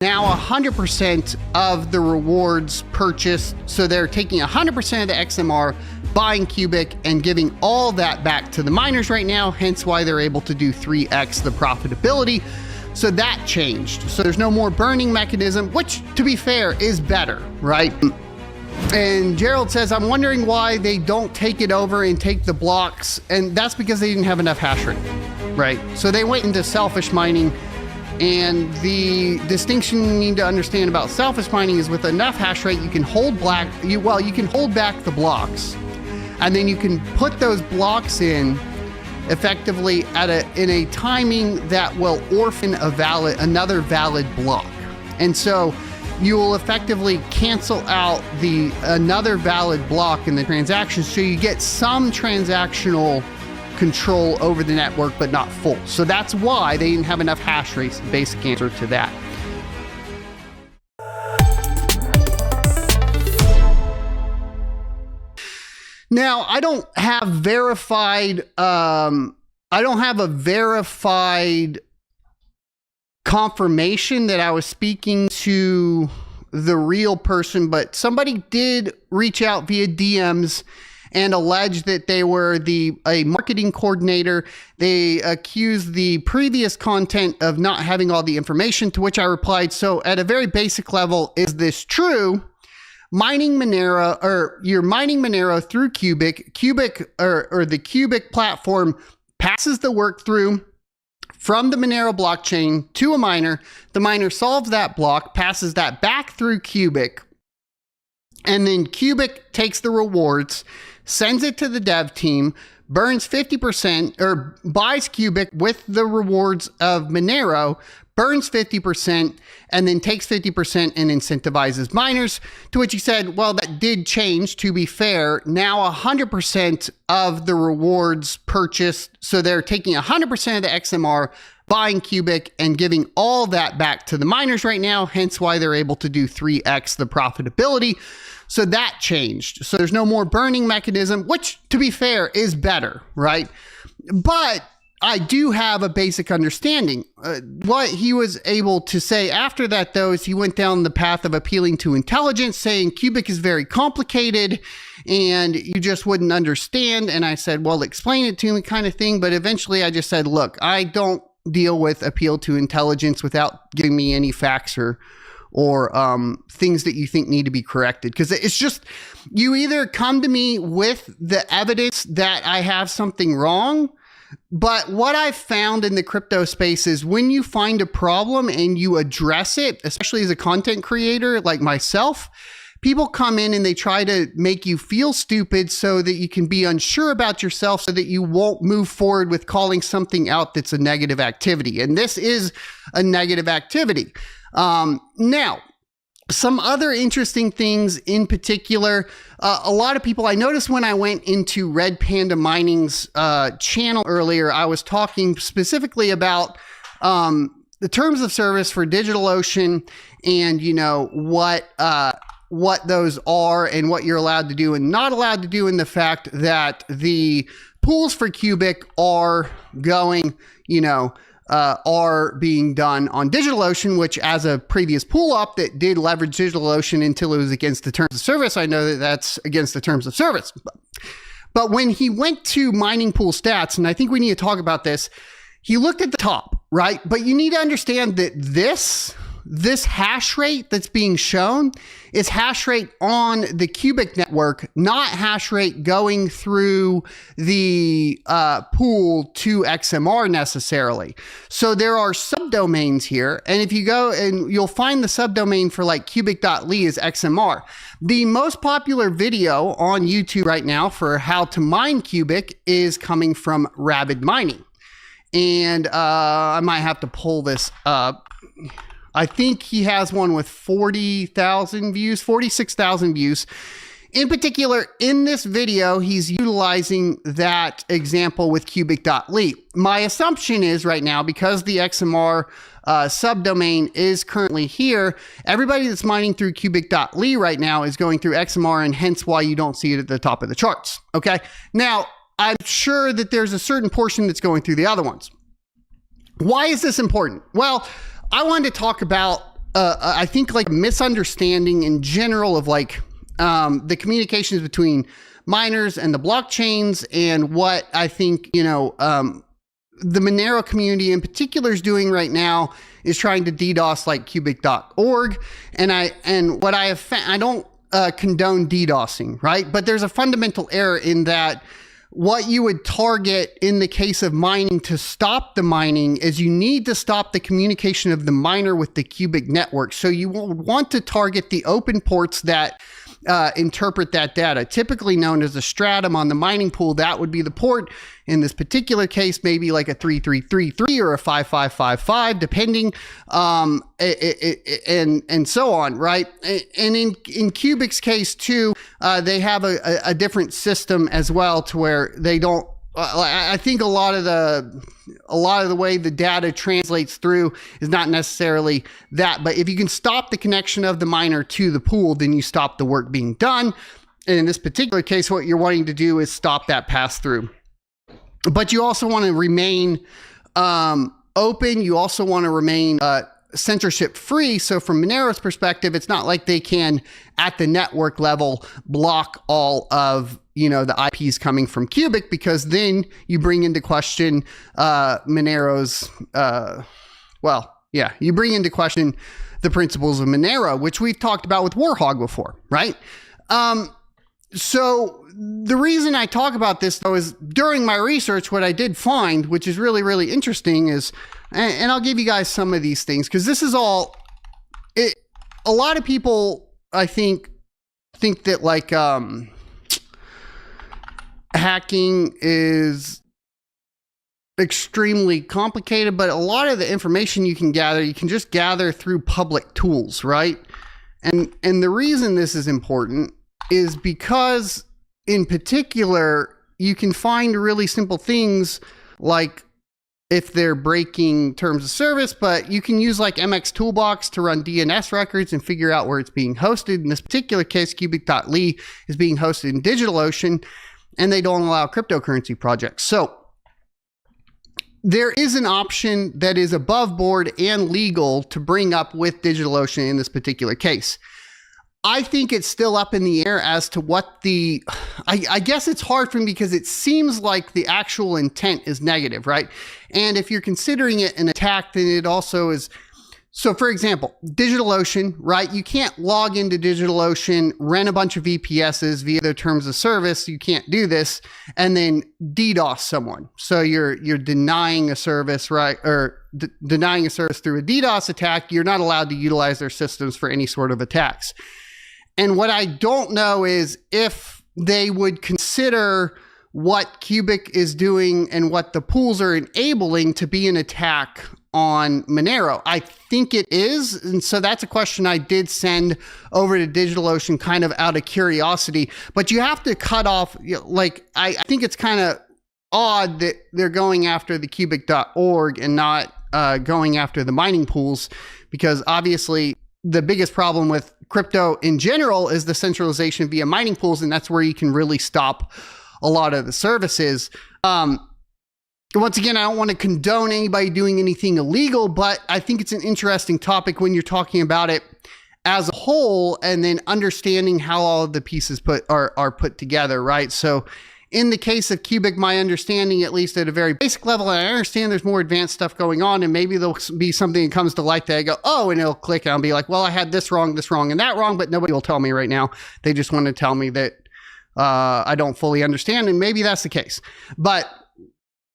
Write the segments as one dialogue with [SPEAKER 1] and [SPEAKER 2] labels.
[SPEAKER 1] Now 100% of the rewards purchased, so they're taking 100% of the XMR, buying Qubic, and giving all that back to the miners right now, hence why they're able to do 3x the profitability. So that changed. So there's no more burning mechanism, which, to be fair, is better, right? And Gerald says, I'm wondering why they don't take it over and take the blocks, and that's because they didn't have enough hash rate, right? So they went into selfish mining. And the distinction you need to understand about selfish mining is with enough hash rate, you can hold you can hold back the blocks, and then you can put those blocks in effectively in a timing that will orphan another valid block. And so you will effectively cancel out another valid block in the transaction, so you get some transactional control over the network, but not full. So that's why they didn't have enough hash rates. The basic answer to that. Now, I don't have a verified confirmation that I was speaking to the real person, but somebody did reach out via DMs and alleged that they were a marketing coordinator. They accused the previous content of not having all the information, to which I replied, so at a very basic level, is this true? Mining Monero, or you're mining Monero through Qubic, or the Qubic platform passes the work through from the Monero blockchain to a miner. The miner solves that block, passes that back through Qubic, and then Qubic takes the rewards, sends it to the dev team, burns 50%, or buys Qubic with the rewards of Monero, burns 50%, and then takes 50% and incentivizes miners. To which he said, well, that did change, to be fair. Now 100% of the rewards purchased, so they're taking 100% of the XMR, buying Qubic, and giving all that back to the miners right now, hence why they're able to do 3x the profitability. So that changed. So there's no more burning mechanism, which, to be fair, is better, right? But I do have a basic understanding. What he was able to say after that, though, is he went down the path of appealing to intelligence, saying Qubic is very complicated and you just wouldn't understand. And I said, well, explain it to me, kind of thing. But eventually I just said, look, I don't deal with appeal to intelligence without giving me any facts or things that you think need to be corrected. Because it's just, you either come to me with the evidence that I have something wrong, but what I've found in the crypto space is when you find a problem and you address it, especially as a content creator like myself, people come in and they try to make you feel stupid so that you can be unsure about yourself, so that you won't move forward with calling something out that's a negative activity. And this is a negative activity. Now, some other interesting things in particular, a lot of people, I noticed when I went into Red Panda Mining's channel earlier, I was talking specifically about the terms of service for DigitalOcean and, you know, what those are and what you're allowed to do and not allowed to do, and the fact that the pools for Qubic are going, you know, are being done on DigitalOcean, which, as a previous pool op that did leverage DigitalOcean until it was against the terms of service, I know that that's against the terms of service. But when he went to mining pool stats, and I think we need to talk about this, he looked at the top, right? But you need to understand that this hash rate that's being shown is hash rate on the Qubic network, not hash rate going through the pool to XMR necessarily. So there are subdomains here, and if you go and you'll find the subdomain for like Qubic.ly is XMR. The most popular video on YouTube right now for how to mine Qubic is coming from Rabid Mining. And I might have to pull this up. I think he has one with 40,000 views, 46,000 views. In particular, in this video, he's utilizing that example with Qubic.ly. My assumption is right now, because the XMR subdomain is currently here, everybody that's mining through Qubic.ly right now is going through XMR, and hence why you don't see it at the top of the charts. Okay. Now, I'm sure that there's a certain portion that's going through the other ones. Why is this important? Well, I wanted to talk about I think like misunderstanding in general of like the communications between miners and the blockchains, and what I think, you know, the Monero community in particular is doing right now is trying to DDoS like Qubic.org. And what I have found, I don't condone DDoSing, right? But there's a fundamental error in that what you would target in the case of mining to stop the mining is you need to stop the communication of the miner with the Qubic network. So you will want to target the open ports that interpret that data, typically known as a stratum on the mining pool. That would be the port. In this particular case, maybe like a 3333 or a 5555, depending, and so on, right? And in Qubic's case too, they have a different system as well, to where they don't. I think a lot of the way the data translates through is not necessarily that, but if you can stop the connection of the miner to the pool, then you stop the work being done. And in this particular case, what you're wanting to do is stop that pass through. But you also want to remain open. You also want to remain censorship free. So from Monero's perspective, it's not like they can, at the network level, block all of, you know, the IPs coming from Qubic, because then you bring into question Monero's, you bring into question the principles of Monero, which we've talked about with Warhog before, right? So the reason I talk about this, though, is during my research, what I did find, which is really, really interesting, is, and I'll give you guys some of these things, because this is all, a lot of people, I think that like hacking is extremely complicated, but a lot of the information you can just gather through public tools, right? And the reason this is important is because, in particular, you can find really simple things like if they're breaking terms of service, but you can use like MX Toolbox to run DNS records and figure out where it's being hosted. In this particular case, Qubic.ly is being hosted in DigitalOcean, and they don't allow cryptocurrency projects. So there is an option that is above board and legal to bring up with DigitalOcean in this particular case. I think it's still up in the air as to what I guess it's hard for me, because it seems like the actual intent is negative, right? And if you're considering it an attack, then it also is. So for example, DigitalOcean, right? You can't log into DigitalOcean, rent a bunch of VPSs via their terms of service. You can't do this and then DDoS someone. So you're denying a service, right? Or denying a service through a DDoS attack. You're not allowed to utilize their systems for any sort of attacks. And what I don't know is if they would consider what Qubic is doing and what the pools are enabling to be an attack on Monero. I think it is. And so that's a question I did send over to DigitalOcean kind of out of curiosity. But you have to cut off, like, I think it's kind of odd that they're going after the Qubic.org and not going after the mining pools, because obviously the biggest problem with crypto in general is the centralization via mining pools, and that's where you can really stop a lot of the services. Once again, I don't want to condone anybody doing anything illegal, but I think it's an interesting topic when you're talking about it as a whole, and then understanding how all of the pieces are put together, right? So in the case of Qubic, my understanding, at least at a very basic level, and I understand there's more advanced stuff going on, and maybe there'll be something that comes to light that I go, oh, and it'll click, and I'll be like, well, I had this wrong, and that wrong, but nobody will tell me right now. They just want to tell me that I don't fully understand, and maybe that's the case. But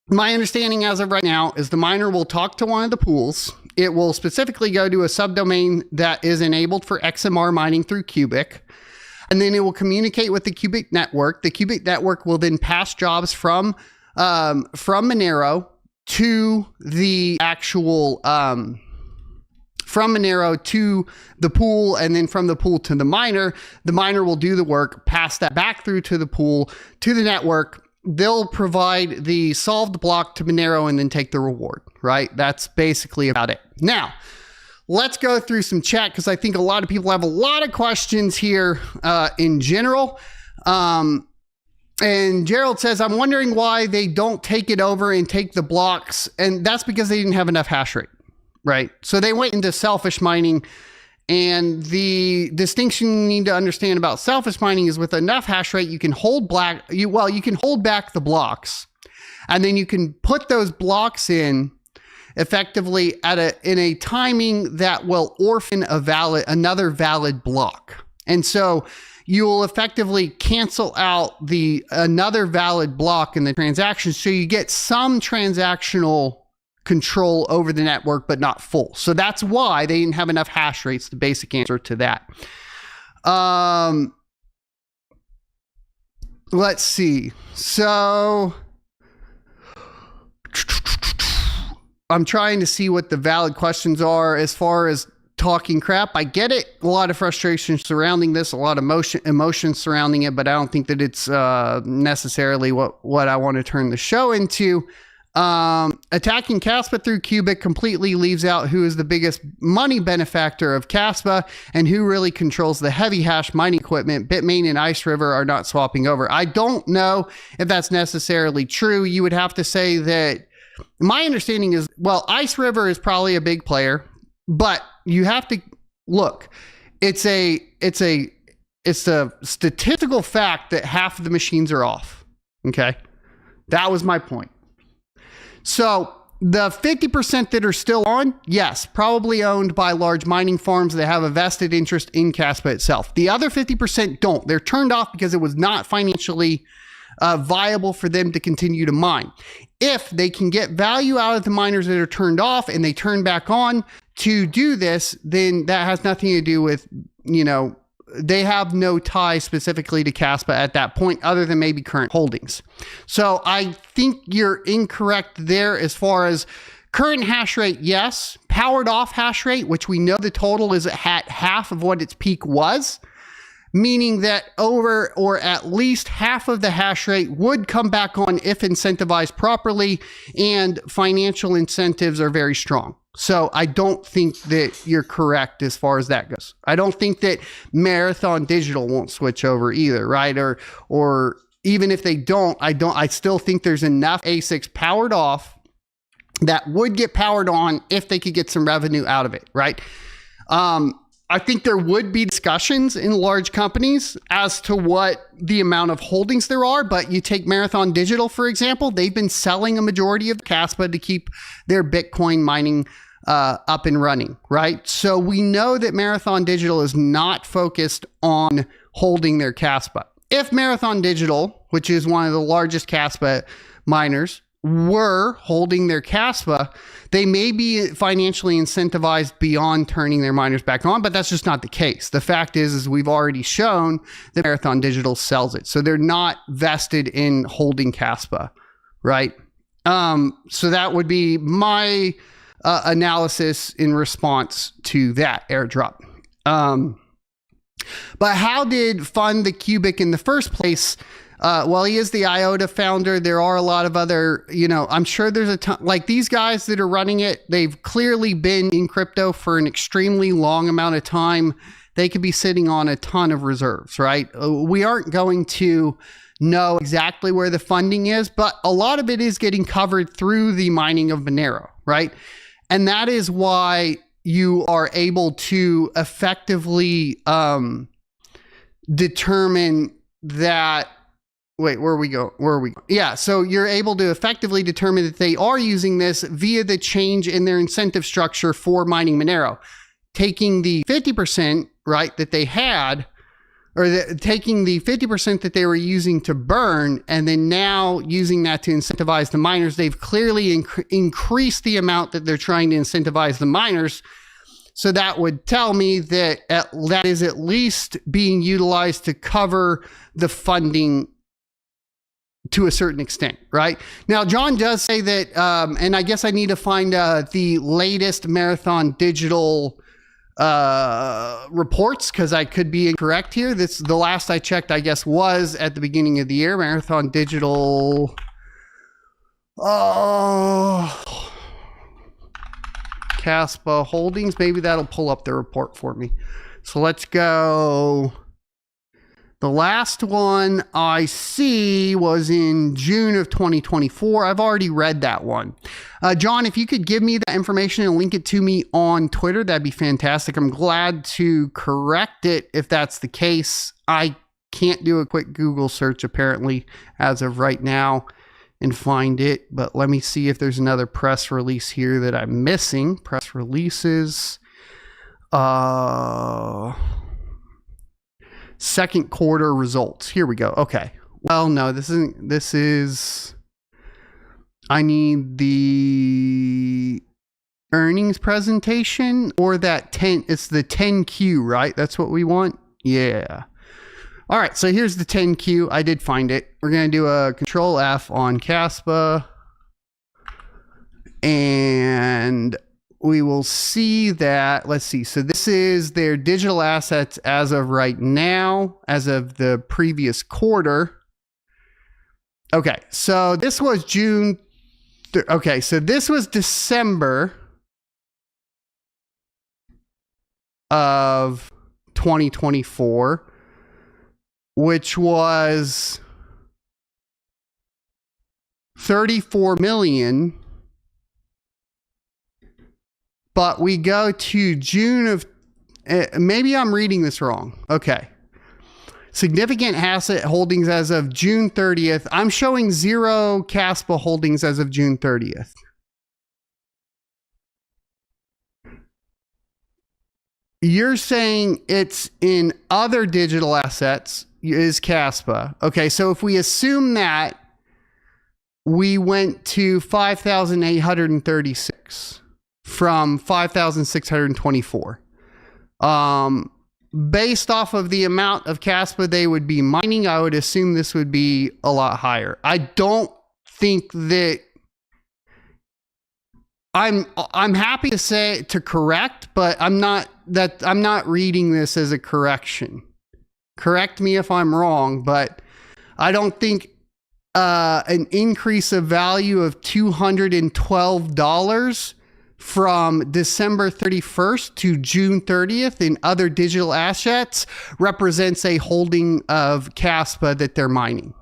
[SPEAKER 1] my understanding as of right now is the miner will talk to one of the pools. It will specifically go to a subdomain that is enabled for XMR mining through Qubic. And then it will communicate with the Qubic network. The Qubic network will then pass jobs from Monero to the actual, from Monero to the pool, and then from the pool to the miner. The miner will do the work, pass that back through to the pool, to the network. They'll provide the solved block to Monero and then take the reward, right? That's basically about it. Now, let's go through some chat, because I think a lot of people have a lot of questions here in general. And Gerald says, I'm wondering why they don't take it over and take the blocks. And that's because they didn't have enough hash rate. right? So they went into selfish mining. And the distinction you need to understand about selfish mining is with enough hash rate, you can hold you can hold back the blocks, and then you can put those blocks in effectively in a timing that will orphan another valid block. And so you will effectively cancel out another valid block in the transaction. So you get some transactional control over the network, but not full. So that's why they didn't have enough hash rates. The basic answer to that. Let's see. So I'm trying to see what the valid questions are as far as talking crap. I get it. A lot of frustration surrounding this, a lot of emotion surrounding it, but I don't think that it's necessarily what I want to turn the show into. Attacking Kaspa through Qubic completely leaves out who is the biggest money benefactor of Kaspa and who really controls the heavy hash mining equipment. Bitmain and Ice River are not swapping over. I don't know if that's necessarily true. You would have to say that my understanding is, well, Ice River is probably a big player, but you have to look, it's a statistical fact that half of the machines are off. Okay. That was my point. So the 50% that are still on, yes, probably owned by large mining farms that have a vested interest in Kaspa itself. The other 50% don't. They're turned off because it was not financially viable for them to continue to mine. If they can get value out of the miners that are turned off and they turn back on to do this, then that has nothing to do with, they have no tie specifically to Kaspa at that point other than maybe current holdings. So I think you're incorrect there as far as current hash rate. Yes, powered off hash rate, which we know the total is at half of what its peak was, meaning that over or at least half of the hash rate would come back on if incentivized properly, and financial incentives are very strong. So I don't think that you're correct as far as that goes. I don't think that Marathon Digital won't switch over either, right? Or even if they don't, I still think there's enough ASICs powered off that would get powered on if they could get some revenue out of it, right? I think there would be discussions in large companies as to what the amount of holdings there are, but you take Marathon Digital, for example, they've been selling a majority of Kaspa to keep their Bitcoin mining up and running, right? So we know that Marathon Digital is not focused on holding their Kaspa. If Marathon Digital, which is one of the largest Kaspa miners, were holding their Kaspa, they may be financially incentivized beyond turning their miners back on, but that's just not the case. The fact is we've already shown that Marathon Digital sells it. So they're not vested in holding Kaspa, right? So that would be my analysis in response to that airdrop. But how did fund the Qubic in the first place? Well, he is the IOTA founder. There are a lot of other, I'm sure there's a ton, like these guys that are running it, they've clearly been in crypto for an extremely long amount of time. They could be sitting on a ton of reserves, right? We aren't going to know exactly where the funding is, but a lot of it is getting covered through the mining of Monero, right? And that is why you are able to effectively determine that. Wait, where are we going? Yeah, so you're able to effectively determine that they are using this via the change in their incentive structure for mining Monero. Taking the 50%, right, that they had, or taking the 50% that they were using to burn, and then now using that to incentivize the miners, they've clearly increased the amount that they're trying to incentivize the miners. So that would tell me that that is at least being utilized to cover the funding to a certain extent, right? Now, John does say that, and I guess I need to find the latest Marathon Digital reports, because I could be incorrect here. The last I checked, I guess, was at the beginning of the year. Marathon Digital. Kaspa Holdings. Maybe that'll pull up the report for me. So let's go. The last one I see was in June of 2024. I've already read that one. John, if you could give me that information and link it to me on Twitter, that'd be fantastic. I'm glad to correct it if that's the case. I can't do a quick Google search apparently as of right now and find it, but let me see if there's another press release here that I'm missing. Press releases. Second quarter results. Here we go. Okay. Well, no, this isn't. This is. I need the earnings presentation or that 10. It's the 10Q, right? That's what we want. Yeah. All right. So here's the 10Q. I did find it. We're going to do a Control F on Kaspa. And we will see that, let's see. So this is their digital assets as of right now, as of the previous quarter. Okay, so this was June. Okay, so this was December of 2024, which was 34 million. But we go to June of, maybe I'm reading this wrong. Okay. Significant asset holdings as of June 30th. I'm showing 0 Kaspa holdings as of June 30th. You're saying it's in other digital assets is Kaspa. Okay, so if we assume that, we went to 5,836. From 5,624. Based off of the amount of Kaspa they would be mining, I would assume this would be a lot higher. I don't think that I'm happy to say to correct, but I'm not reading this as a correction. Correct me if I'm wrong, but I don't think an increase of value of $212 from December 31st to June 30th in other digital assets represents a holding of Kaspa that they're mining.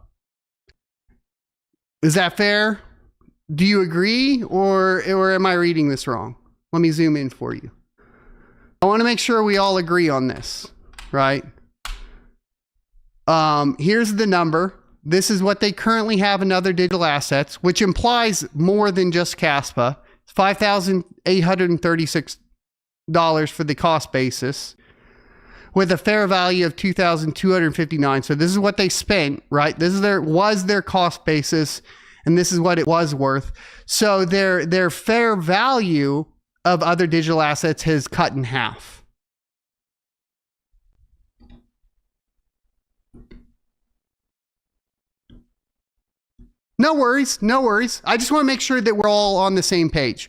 [SPEAKER 1] Is that fair? Do you agree, or am I reading this wrong? Let me zoom in for you. I want to make sure we all agree on this, right? Here's the number. This is what they currently have in other digital assets, which implies more than just Kaspa. $5,836 for the cost basis with a fair value of $2,259. So this is what they spent, right? This is was their cost basis, and this is what it was worth. So their fair value of other digital assets has cut in half. No worries, no worries. I just want to make sure that we're all on the same page.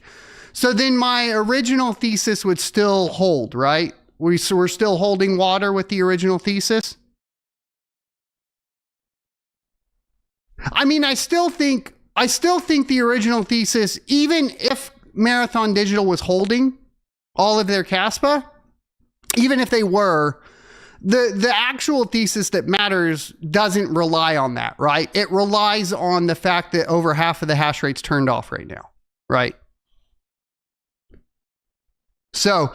[SPEAKER 1] So then my original thesis would still hold, right? We're still holding water with the original thesis. I mean, I still think the original thesis, even if Marathon Digital was holding all of their Kaspa, even if they were, the actual thesis that matters doesn't rely on that, right? It relies on the fact that over half of the hash rate's turned off right now, right? So,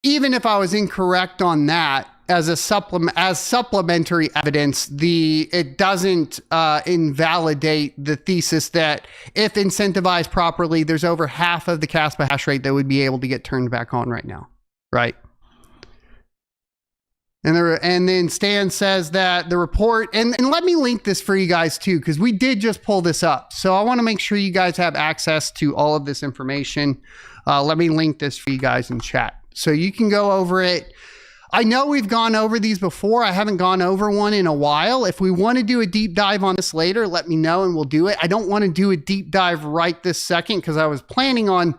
[SPEAKER 1] even if I was incorrect on that as supplementary evidence, it doesn't invalidate the thesis that if incentivized properly, there's over half of the Kaspa hash rate that would be able to get turned back on right now, right? And then Stan says that the report, and let me link this for you guys too, because we did just pull this up. So I want to make sure you guys have access to all of this information. Let me link this for you guys in chat. So you can go over it. I know we've gone over these before. I haven't gone over one in a while. If we want to do a deep dive on this later, let me know and we'll do it. I don't want to do a deep dive right this second because I was planning on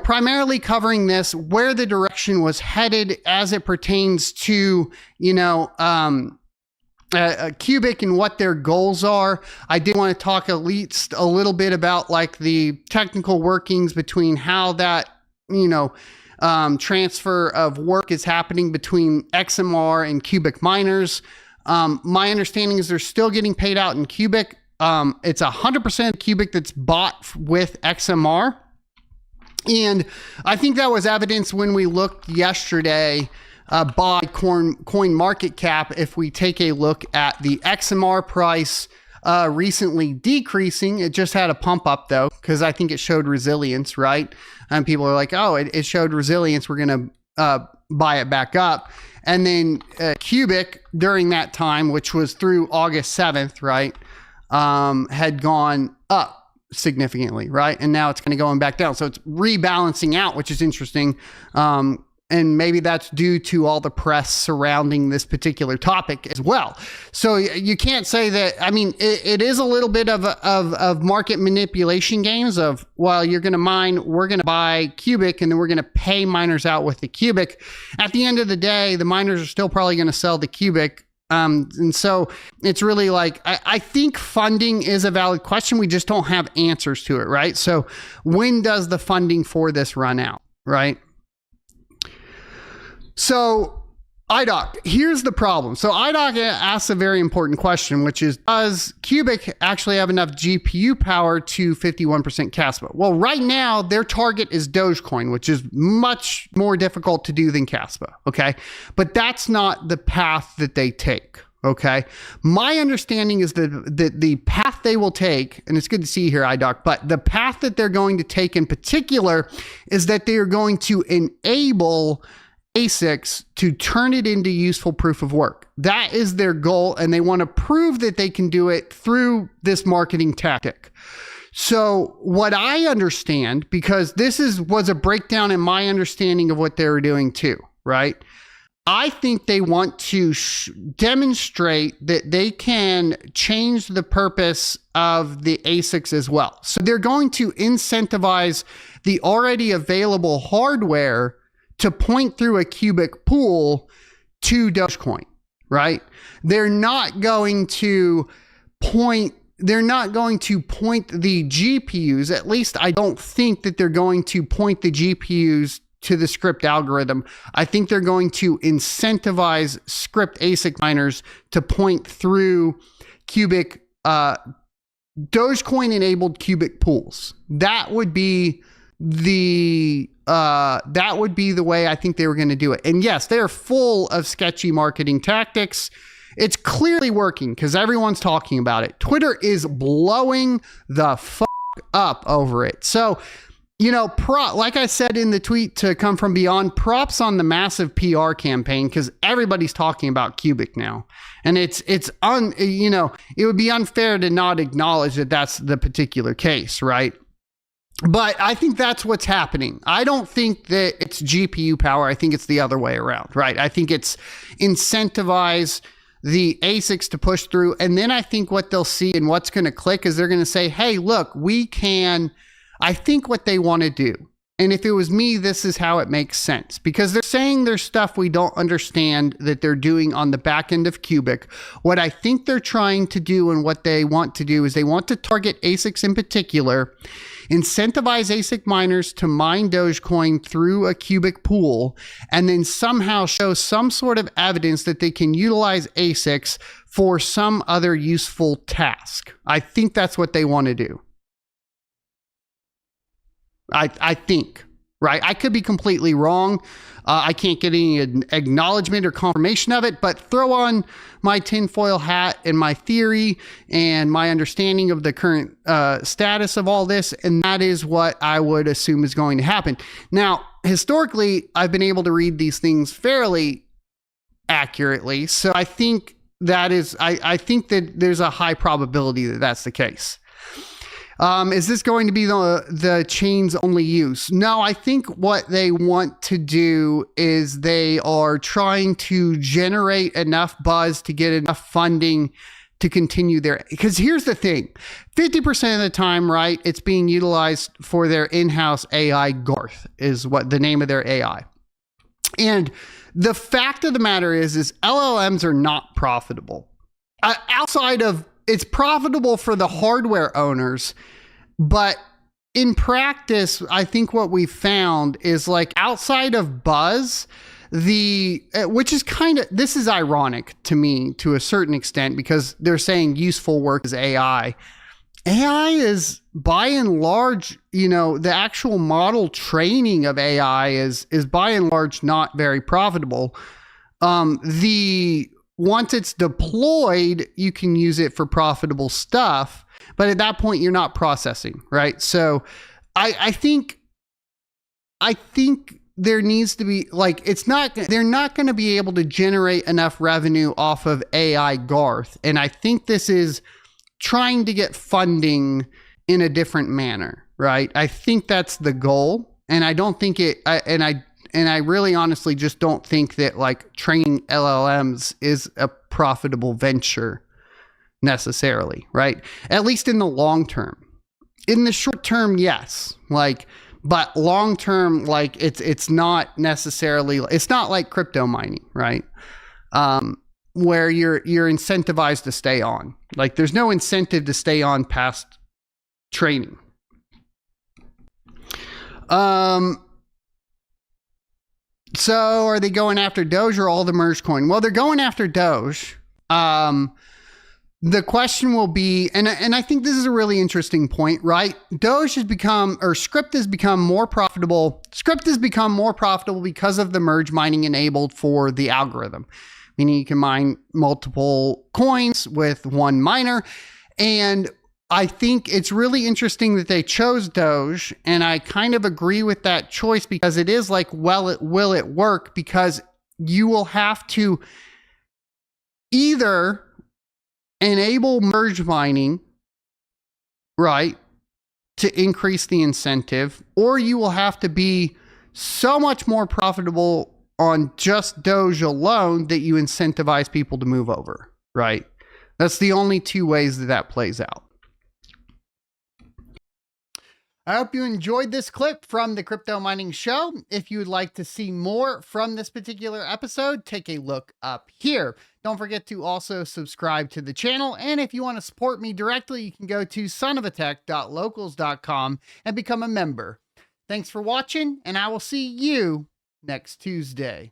[SPEAKER 1] primarily covering this, where the direction was headed as it pertains to, Qubic and what their goals are. I did want to talk at least a little bit about like the technical workings between how that, transfer of work is happening between XMR and Qubic miners. My understanding is they're still getting paid out in Qubic. It's 100% Qubic that's bought with XMR. And I think that was evidenced when we looked yesterday by coin market cap. If we take a look at the XMR price recently decreasing, it just had a pump up though, because I think it showed resilience, right? And people are like, oh, it showed resilience, we're going to buy it back up. And then Qubic during that time, which was through August 7th, right, had gone up significantly, right? And now it's kind of going back down. So it's rebalancing out, which is interesting. And maybe that's due to all the press surrounding this particular topic as well. So you can't say that. I mean, it is a little bit of market manipulation games of, well, you're going to mine, we're going to buy Qubic, and then we're going to pay miners out with the Qubic. At the end of the day, the miners are still probably going to sell the Qubic. And so it's really like, I think funding is a valid question. We just don't have answers to it, right? So when does the funding for this run out, right? So IDOC, here's the problem. So IDOC asks a very important question, which is, does Qubic actually have enough GPU power to 51% Kaspa? Well, right now their target is Dogecoin, which is much more difficult to do than Kaspa, okay? But that's not the path that they take, okay? My understanding is that the path they will take, and it's good to see you here, IDOC, but the path that they're going to take in particular is that they are going to enable ASICs to turn it into useful proof of work. That is their goal, and they want to prove that they can do it through this marketing tactic. So what I understand, because this was a breakdown in my understanding of what they were doing too, right? I think they want to demonstrate that they can change the purpose of the ASICs as well. So they're going to incentivize the already available hardware to point through a Qubic pool to Dogecoin, right? They're not going to point the GPUs, at least I don't think that they're going to point the GPUs to the script algorithm. I think they're going to incentivize script ASIC miners to point through Qubic, Dogecoin enabled Qubic pools. That would be the way I think they were going to do it. And yes, they are full of sketchy marketing tactics. It's clearly working because everyone's talking about it. Twitter is blowing the fuck up over it. So, you know, like I said in the tweet to Come From Beyond, props on the massive PR campaign because everybody's talking about Qubic now. And it would be unfair to not acknowledge that that's the particular case, right? But I think that's what's happening. I don't think that it's GPU power. I think it's the other way around, right? I think it's incentivize the ASICs to push through. And then I think what they'll see and what's going to click is they're going to say, hey, look, I think what they want to do. And if it was me, this is how it makes sense. Because they're saying there's stuff we don't understand that they're doing on the back end of Qubic. What I think they're trying to do and what they want to do is they want to target ASICs in particular, incentivize ASIC miners to mine Dogecoin through a Qubic pool, and then somehow show some sort of evidence that they can utilize ASICs for some other useful task. I think that's what they want to do. I think, right? I could be completely wrong. I can't get any acknowledgement or confirmation of it, but throw on my tinfoil hat and my theory and my understanding of the current status of all this, and that is what I would assume is going to happen. Now, historically, I've been able to read these things fairly accurately, so I think I think that there's a high probability that that's the case. Is this going to be the chain's only use? No, I think what they want to do is they are trying to generate enough buzz to get enough funding to continue because here's the thing, 50% of the time, right, it's being utilized for their in-house AI. Garth is what the name of their AI. And the fact of the matter is LLMs are not profitable. Outside of, it's profitable for the hardware owners, but in practice, I think what we found is like outside of buzz, which is this is ironic to me to a certain extent because they're saying useful work is AI. AI is by and large, the actual model training of AI is by and large not very profitable. Once it's deployed, you can use it for profitable stuff, but at that point you're not processing, right? So I think there needs to be they're not going to be able to generate enough revenue off of AI Garth. And I think this is trying to get funding in a different manner, right? I think that's the goal. And I don't think I really honestly just don't think that like training LLMs is a profitable venture necessarily, right? At least in the long term. In the short term, yes. But long term, it's not necessarily, it's not like crypto mining, right? Where you're incentivized to stay on. Like there's no incentive to stay on past training. So are they going after Doge or all the merge coin? Well, they're going after Doge. The question will be, and I think this is a really interesting point, right? Doge has become, or Script has become more profitable. Script has become more profitable because of the merge mining enabled for the algorithm. Meaning you can mine multiple coins with one miner. And I think it's really interesting that they chose Doge. And I kind of agree with that choice because it is like, well, will it work? Because you will have to either enable merge mining, right, to increase the incentive, or you will have to be so much more profitable on just Doge alone that you incentivize people to move over, right? That's the only two ways that plays out. I hope you enjoyed this clip from the Crypto Mining Show. If you would like to see more from this particular episode, take a look up here. Don't forget to also subscribe to the channel. And if you want to support me directly, you can go to sonofatech.locals.com and become a member. Thanks for watching, and I will see you next Tuesday.